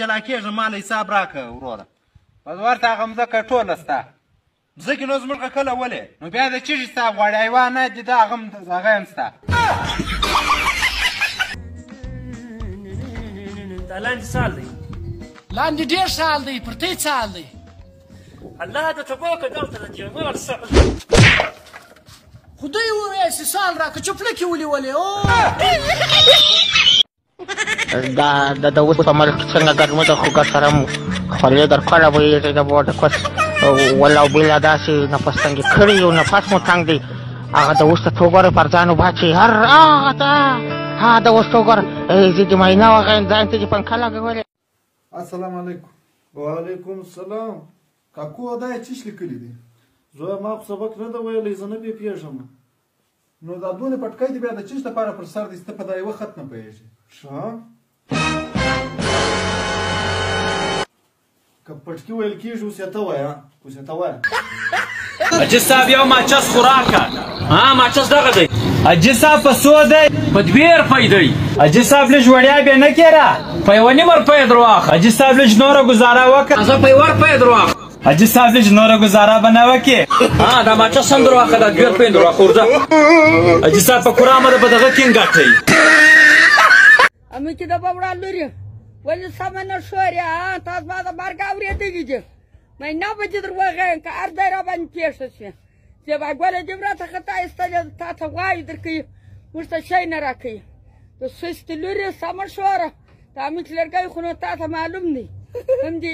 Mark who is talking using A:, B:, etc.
A: چلا کېږي ماله حساب راکړه وروره بس ورته هغه مځکه ټوله ستا ځکې نو زموږ کله ولې نو بیا د چیږي ستا غواړي حیوانات دي دا هغه هم ستا
B: دا لاندې سال دی
C: لاندې ډېر سال دی پر تی سال دی
B: الله د ټوپکو دلته د جمال
C: خدای ووایه چې سال راکړه چپلکې ونیولې
D: د اوس په ملک څنګه ګرمه ده خو ګر سره خولې در کړه ویېږي د بوډ کس والله بله داسې نفس تنګې کړي یو نفس مو تنګ دی هغه د اوس ته تو ګوره پر ځان وباچي هر هغه ته د اوس تو ګوره زه د ماینه وغیم ځان ته دې پنکه لګولې
E: السلام علیکم وعلیکم السلام کاکو دا یې چیش لیکلی دی زویه ما خو سبق نه ده ویلی زه نه بې پوهېږم نو دا دونې پټکی دی بیا د چیش دپاره پر سر دی ته په دا یوه خط نه پوهېږې ښه که پټکي ویل کېږي اوس یې ته وایه اوس یې ته وایه
F: حاجي صاحب یو ماچس خوراکه ها ماچس دغه دی حاجي صاحب په څو دی په 2 روپۍ دی حاجي صاحب لږ وړیا بیا نه کېره په 1.5 روپۍ در واخله حاجي صاحب لږ نوره ګزاره وکړه زه په 1 روپۍ در واخله حاجي صاحب لږ نوره ګزاره به نه وکړې دا ماچس هم در واخله دا 2 روپۍ در واخله ورځه حاجي صاحب په کورامه ده په دغه کې ګټئ
G: امي چې د بابړه لوري ولې سمه نه شورې تاسو ما د مرګ اورېدلي دي مینا به دې در وغیم که هر ځای راباندې پېښه شوې چې باګوله دې راته خطا ایستلې تا ته غوايي درکوي موږ ته شی نه راکوي د سستې لورې سمه شوره د امي چې لرګی خو نو تا ته معلوم دی هم دې